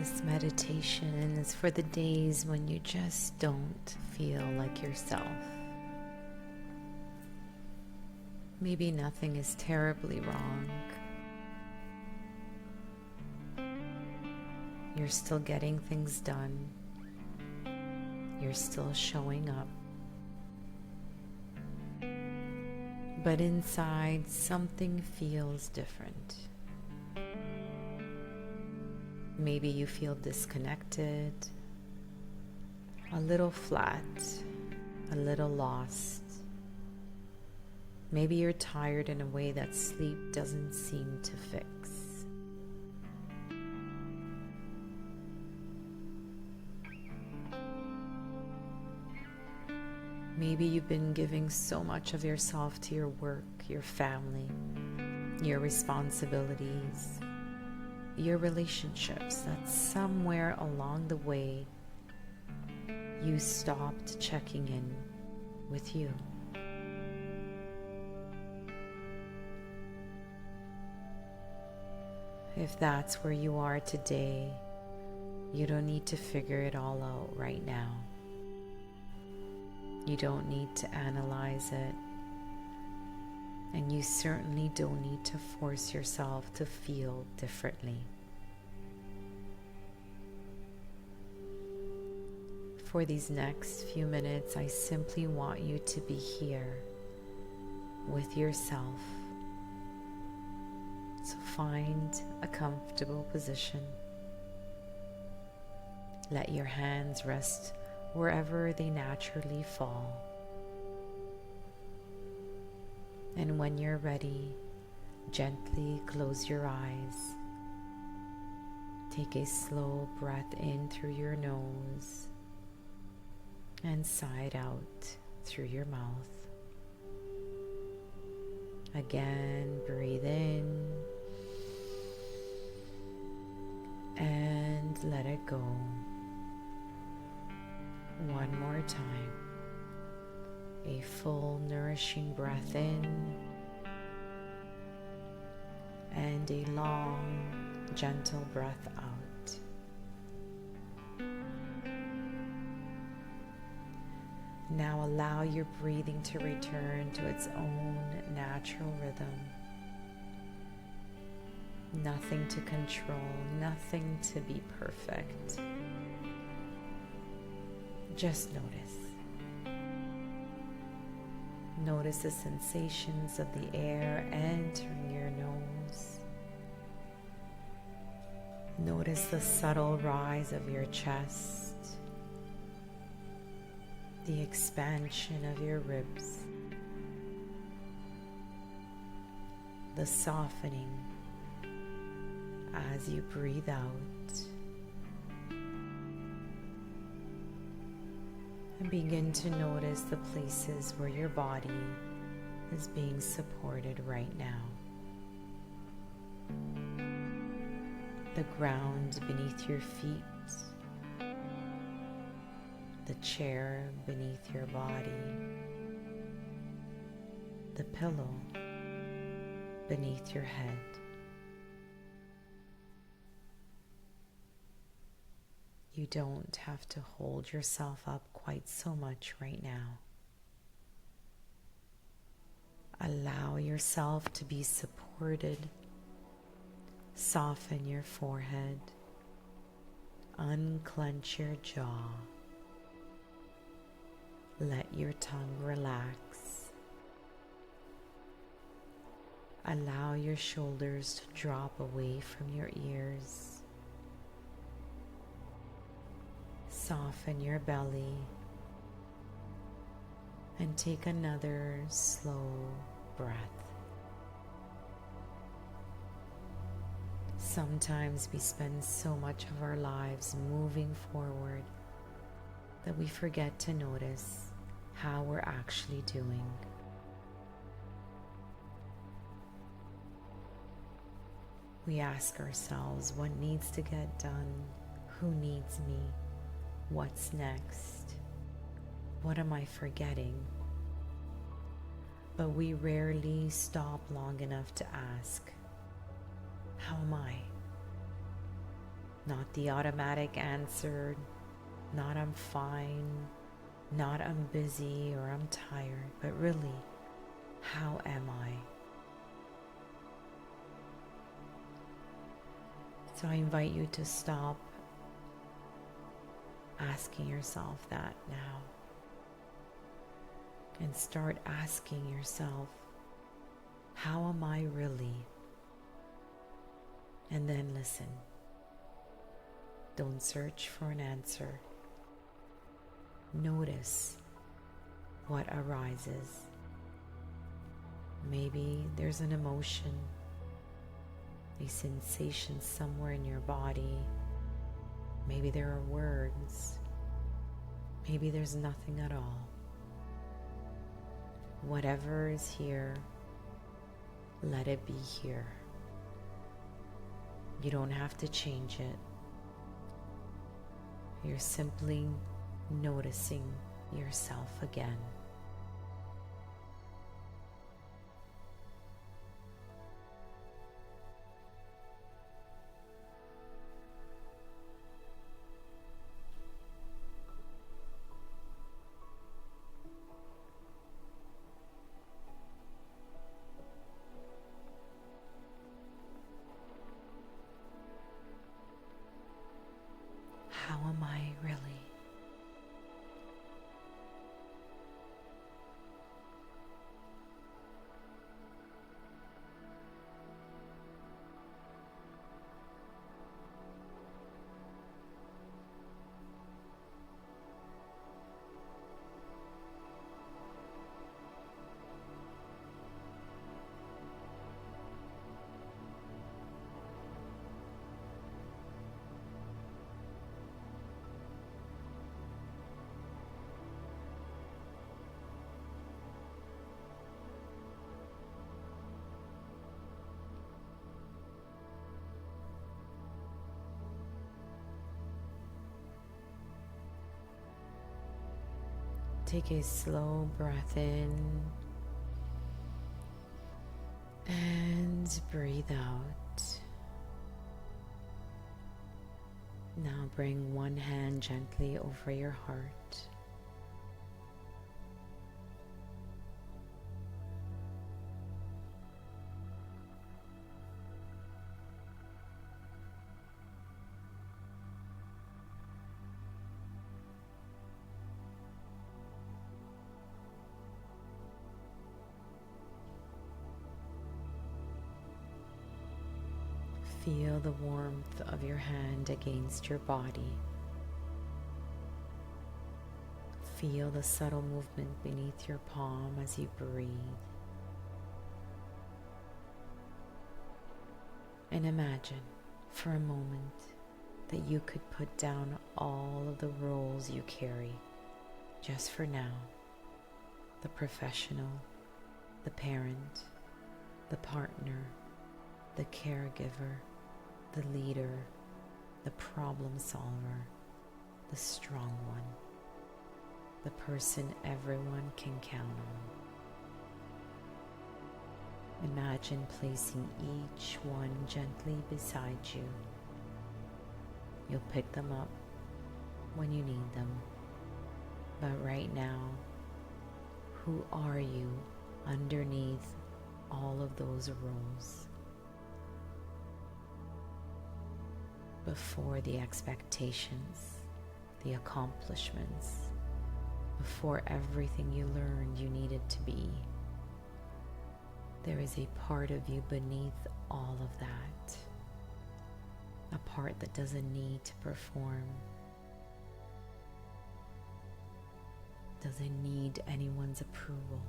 This meditation is for the days when you just don't feel like yourself. Maybe nothing is terribly wrong. You're still getting things done. You're still showing up. But inside, something feels different. Maybe you feel disconnected, a little flat, a little lost. Maybe you're tired in a way that sleep doesn't seem to fix. Maybe you've been giving so much of yourself to your work, your family, your responsibilities, your relationships, that somewhere along the way you stopped checking in with you. If that's where you are today, you don't need to figure it all out right now. You don't need to analyze it, and you certainly don't need to force yourself to feel differently. For these next few minutes, I simply want you to be here with yourself. So find a comfortable position. Let your hands rest wherever they naturally fall. And when you're ready, gently close your eyes. Take a slow breath in through your nose and sigh it out through your mouth. Again, breathe in and let it go. One more time. A full, nourishing breath in and a long, gentle breath out. Now allow your breathing to return to its own natural rhythm. Nothing to control, nothing to be perfect. Just notice. Notice the sensations of the air entering your nose. Notice the subtle rise of your chest, the expansion of your ribs, the softening as you breathe out. And begin to notice the places where your body is being supported right now. The ground beneath your feet, the chair beneath your body, the pillow beneath your head. You don't have to hold yourself up quite so much right now. Allow yourself to be supported. Soften your forehead. Unclench your jaw. Let your tongue relax. Allow your shoulders to drop away from your ears. Soften your belly and take another slow breath. Sometimes we spend so much of our lives moving forward that we forget to notice how we're actually doing. We ask ourselves what needs to get done, who needs me, what's next, what am I forgetting? But we rarely stop long enough to ask, how am I? Not the automatic answer, not I'm fine, not I'm busy or I'm tired, but really, how am I? So I invite you to stop asking yourself that now and start asking yourself, how am I really? And then listen. Don't search for an answer. Notice what arises. Maybe there's an emotion, a sensation somewhere in your body. Maybe there are words. Maybe there's nothing at all. Whatever is here, let it be here. You don't have to change it. You're simply noticing yourself again. How am I really? Take a slow breath in and breathe out. Now bring one hand gently over your heart. Feel the warmth of your hand against your body. Feel the subtle movement beneath your palm as you breathe. And imagine for a moment that you could put down all of the roles you carry just for now. The professional, the parent, the partner, the caregiver, the leader, the problem solver, the strong one, the person everyone can count on. Imagine placing each one gently beside you. You'll pick them up when you need them. But right now, who are you underneath all of those roles? Before the expectations, the accomplishments, before everything you learned you needed to be, there is a part of you beneath all of that, a part that doesn't need to perform, doesn't need anyone's approval,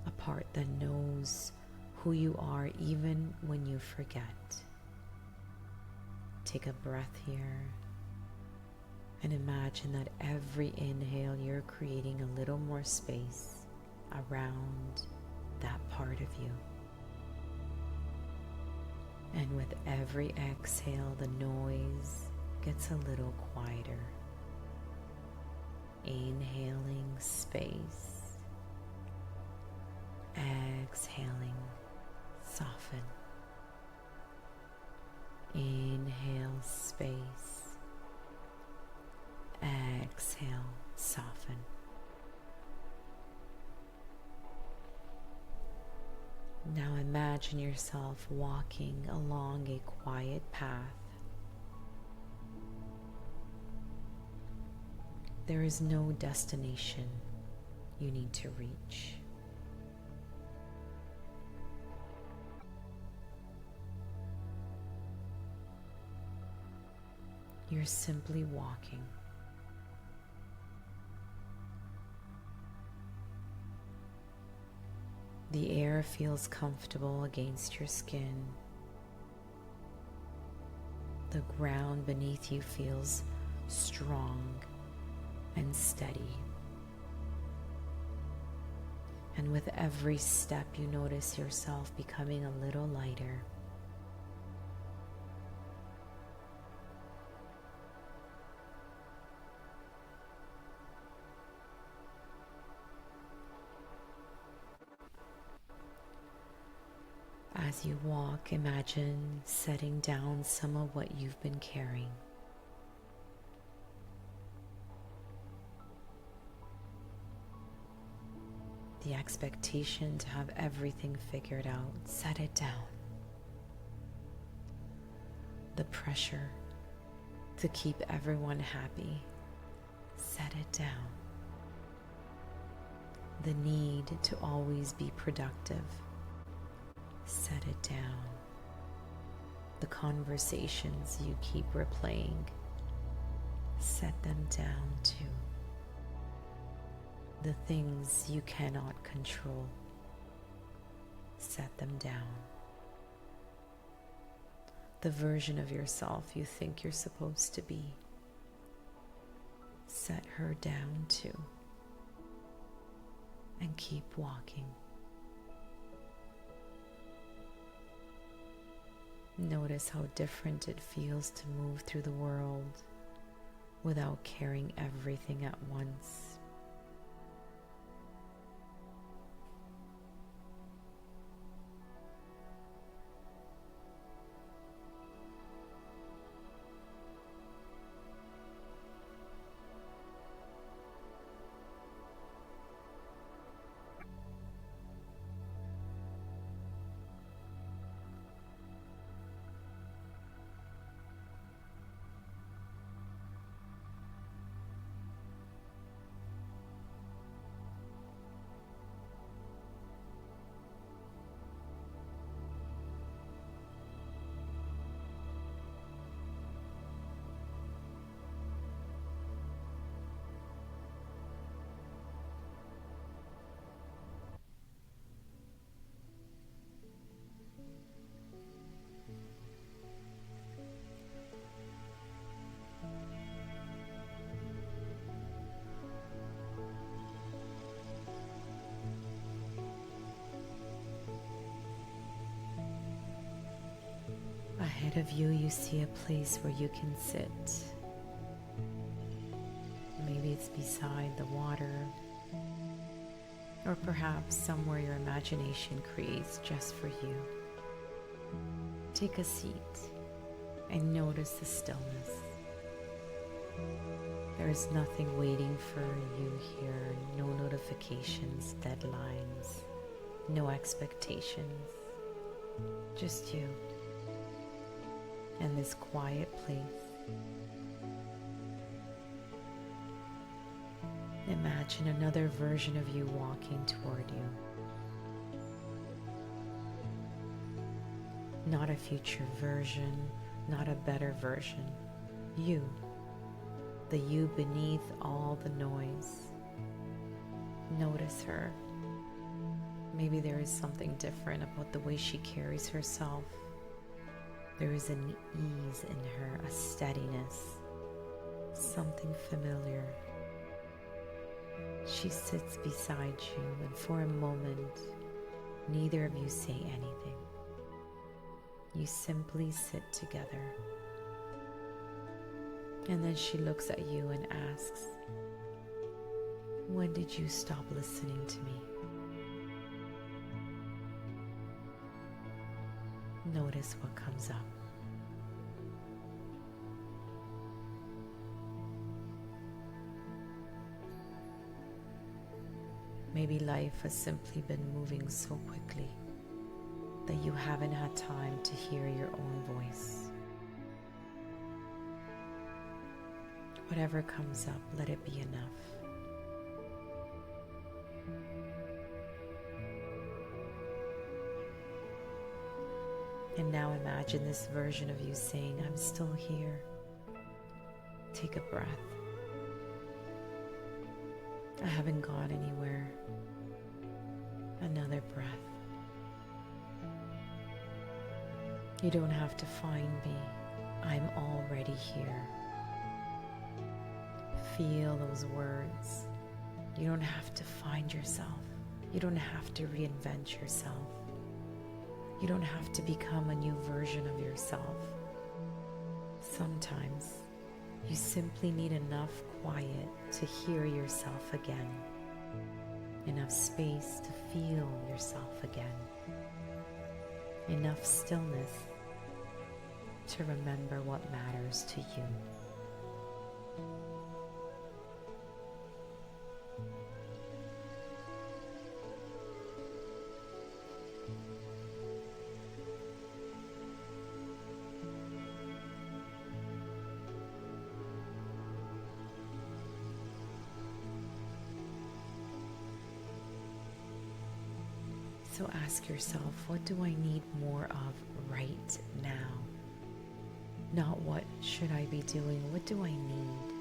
a part that knows who you are even when you forget. Take a breath here and imagine that every inhale you're creating a little more space around that part of you. And with every exhale, the noise gets a little quieter. Inhaling space, exhaling soften. Inhale Now imagine yourself walking along a quiet path. There is no destination you need to reach. You're simply walking. The air feels comfortable against your skin. The ground beneath you feels strong and steady. And with every step, you notice yourself becoming a little lighter. As you walk, imagine setting down some of what you've been carrying. The expectation to have everything figured out, set it down. The pressure to keep everyone happy, set it down. The need to always be productive, set it down. The conversations you keep replaying, set them down too. The things you cannot control, set them down. The version of yourself you think you're supposed to be, set her down too. And keep walking. Notice how different it feels to move through the world without carrying everything at once. Ahead of you, you see a place where you can sit. Maybe it's beside the water, or perhaps somewhere your imagination creates just for you. Take a seat and notice the stillness. There is nothing waiting for you here, no notifications, deadlines, no expectations, just you. And this quiet place. Imagine another version of you walking toward you. Not a future version, not a better version. You, the you beneath all the noise. Notice her. Maybe there is something different about the way she carries herself. There is an ease in her, a steadiness, something familiar. She sits beside you, and for a moment, neither of you say anything. You simply sit together. And then she looks at you and asks, "When did you stop listening to me?" Notice what comes up. Maybe life has simply been moving so quickly. that you haven't had time to hear your own voice. Whatever comes up, let it be enough. And now imagine this version of you saying, I'm still here. Take a breath. I haven't gone anywhere. Another breath. You don't have to find me. I'm already here. Feel those words. You don't have to find yourself. You don't have to reinvent yourself. You don't have to become a new version of yourself. Sometimes you simply need enough quiet to hear yourself again. Enough space to feel yourself again. Enough stillness to remember what matters to you. So ask yourself, what do I need more of right now? Not what should I be doing, what do I need?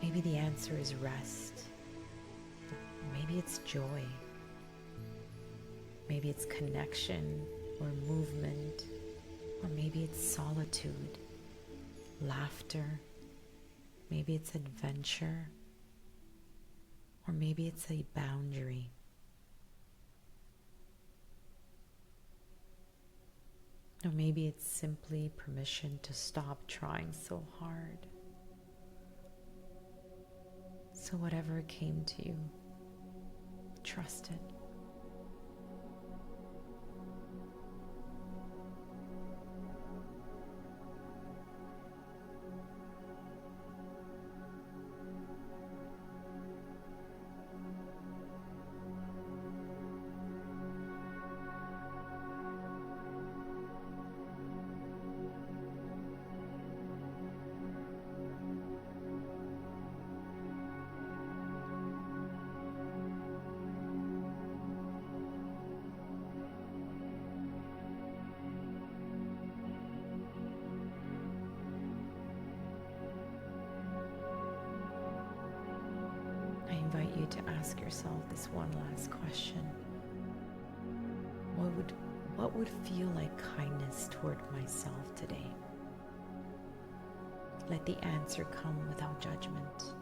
Maybe the answer is rest. Maybe it's joy. Maybe it's connection or movement. Or maybe it's solitude, laughter. Maybe it's adventure. Or maybe it's a boundary. Or maybe it's simply permission to stop trying so hard. So whatever came to you, trust it. I invite you to ask yourself this one last question. What would feel like kindness toward myself today? Let the answer come without judgment.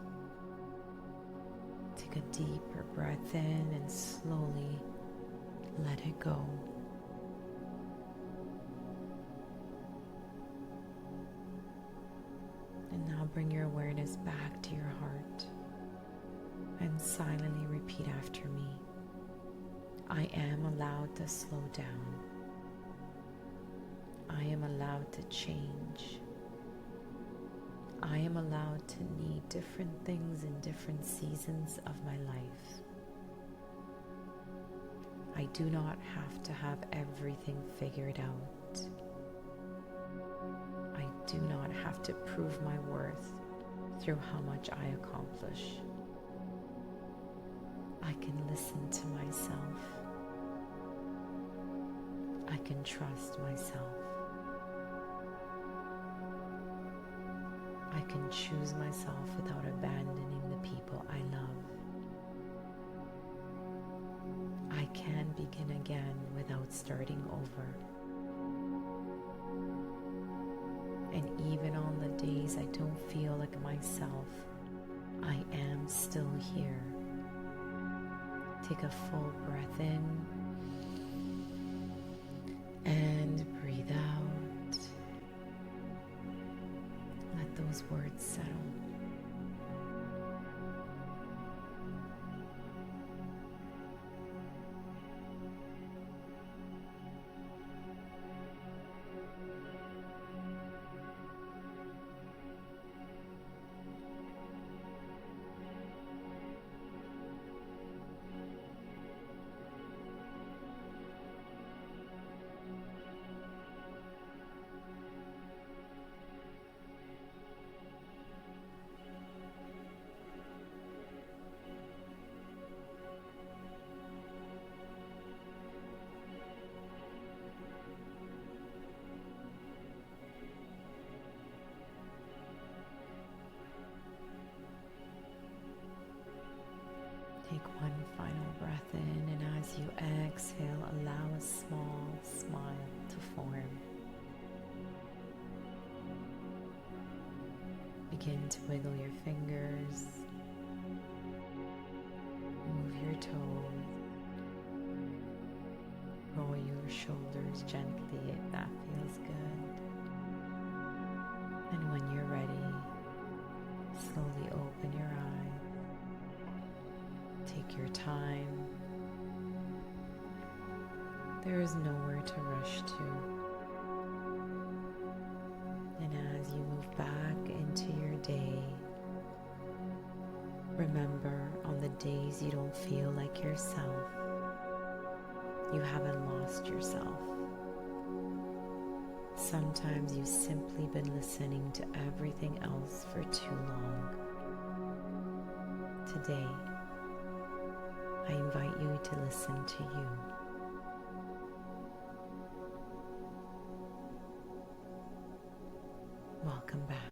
Take a deeper breath in and slowly let it go. And now bring your awareness back to your heart and silently repeat after me. I am allowed to slow down. I am allowed to change. I am allowed to need different things in different seasons of my life. I do not have to have everything figured out. I do not have to prove my worth through how much I accomplish. I can listen to myself. I can trust myself. I can choose myself without abandoning the people I love. I can begin again without starting over. And even on the days I don't feel like myself, I am still here. Take a full breath in and breathe out. Let those words settle. small smile to form. Begin to wiggle your fingers, move your toes, roll your shoulders gently if that feels good. And when you're ready, slowly open your eyes. Take your time. There is nowhere to rush to. And as you move back into your day, remember, on the days you don't feel like yourself, you haven't lost yourself. Sometimes you've simply been listening to everything else for too long. Today, I invite you to listen to you. Welcome back.